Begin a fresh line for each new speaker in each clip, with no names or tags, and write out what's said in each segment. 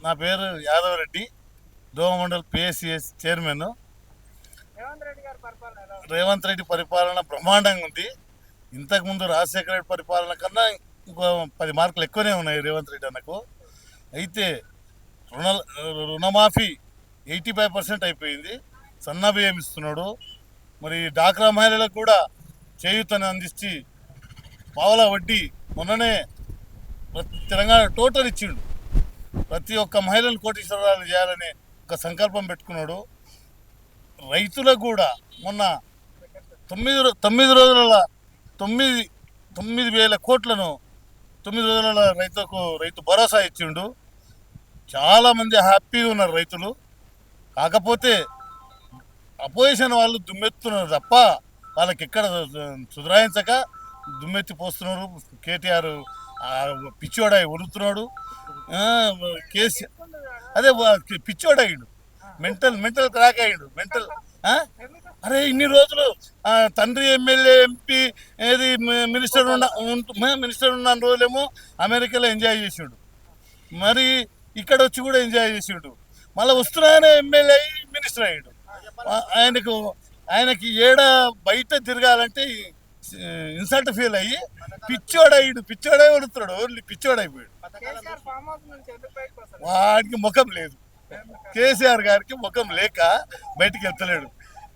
నా పేరు Yadav Reddy, దోమమండల్ PSCS chairman. Revanth Reddy పరిపాలన బ్రహ్మాండంగా ఉంది. ఇంతకుముందు రాజశేఖర రెడ్డి పరిపాలన కన్నా ఇంకో 10 మార్కులు ఎక్కువనే ఉన్నాయి రేవంత్ రెడ్డి అన్నకు. అయితే రుణమాఫీ 85% అయిపోయింది. సన్న బియ్యం ఇస్తున్నాడు. మరి డాక్రా మహిళలకు కూడా చేయూతని అందించి పావలా వడ్డీ మొన్ననే తెలంగాణ టోటల్ ఇచ్చిండు. ప్రతి ఒక్క మహిళను కోటీశ్వరాలు చేయాలని ఒక సంకల్పం పెట్టుకున్నాడు. రైతులకు కూడా మొన్న 9 రోజుల 9,000 కోట్లను 9 రోజుల రైతు భరోసా ఇచ్చిండు. చాలామంది హ్యాపీగా ఉన్నారు రైతులు. కాకపోతే అపోజిషన్ వాళ్ళు దుమ్మెత్తున్నారు తప్ప వాళ్ళకి ఎక్కడ సుధరాయించక దుమ్మెత్తి పోస్తున్నారు. కేటీఆర్ పిచ్చోడాయి ఉరుతున్నాడు. కేసీఆర్ అదే పిచ్చోడాయిడు, మెంటల్ క్రాక్ అయ్యాడు. అరే ఇన్ని రోజులు తండ్రి ఎమ్మెల్యే ఎంపీ ఏది మినిస్టర్ ఉన్న రోజులేమో అమెరికాలో ఎంజాయ్ చేసిండు, మరి ఇక్కడ వచ్చి కూడా ఎంజాయ్ చేసిండు. మళ్ళీ వస్తున్నాయనే ఎమ్మెల్యే అయ్యి మినిస్టర్ అయ్యాడు. ఆయనకి బయట తిరగాలంటే ఇన్సల్ట్ ఫీల్ అయ్యి పిచ్చోడై వడుతున్నాడు. ఓన్లీ పిచ్చోడైపోయాడు. వాడికి ముఖం లేదు. కేసీఆర్ గారికి ముఖం లేక బయటికి వెళ్తలేడు.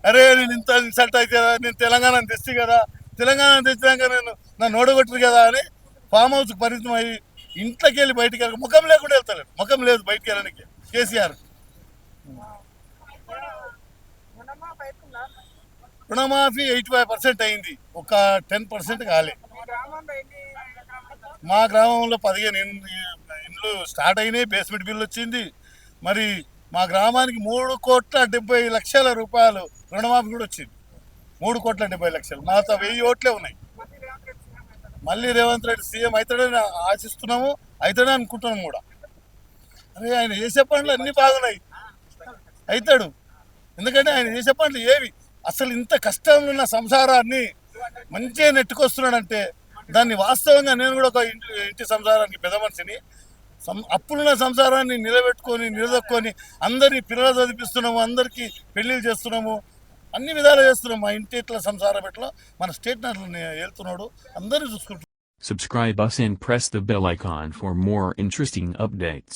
అరే నేను ఇంత ఇన్సల్ట్ అయితే కదా, నేను తెలంగాణ తెచ్చి కదా, తెలంగాణ తెచ్చినాక నన్ను ఓడగొట్టరు కదా అని ఫామ్ హౌస్కి పరిమితం అయ్యి ఇంట్లోకి వెళ్ళి బయటికి వెళ్ళి ముఖం లేకుండా వెళ్తలేడు. ముఖం లేదు బయటికి వెళ్ళడానికి కేసీఆర్. రుణమాఫీ 85% అయింది, ఒక 10% కాలే. మా గ్రామంలో 15 ఇండ్లు స్టార్ట్ అయినాయి. బేస్మెంట్ బిల్ వచ్చింది. మరి మా గ్రామానికి 3,70,00,000 రూపాయలు రుణమాఫీ కూడా వచ్చింది. 3,70,00,000. మాతో 1000 ఓట్లే ఉన్నాయి. మళ్ళీ రేవంత్ రెడ్డి సీఎం అవుతాడని ఆశిస్తున్నాము, అవుతాడని అనుకుంటున్నాము కూడా. అరే ఆయన చేసే పనులు అన్నీ బాగున్నాయి, అవుతాడు. ఎందుకంటే ఆయన చేసే పనులు ఏవి అసలు ఇంత కష్టంలో ఉన్న సంసారాన్ని మంచిగా నెట్టుకొస్తున్నాడంటే దాన్ని వాస్తవంగా నేను కూడా ఒక ఇంటి సంసారానికి పెద్ద మనిషిని. అప్పులున్న సంసారాన్ని నిలదొక్కొని అందరినీ పిల్లలు చదివిస్తున్నాము, అందరికీ పెళ్లిళ్ళు చేస్తున్నాము, అన్ని విధాలు చేస్తున్నాము. మా ఇంటి ఇట్లా సంసారం ఎట్లా మన స్టేట్ అట్లా వెళ్తున్నాడు, అందరూ చూసుకుంటున్నాడు.
Subscribe us and press the bell icon for more interesting updates.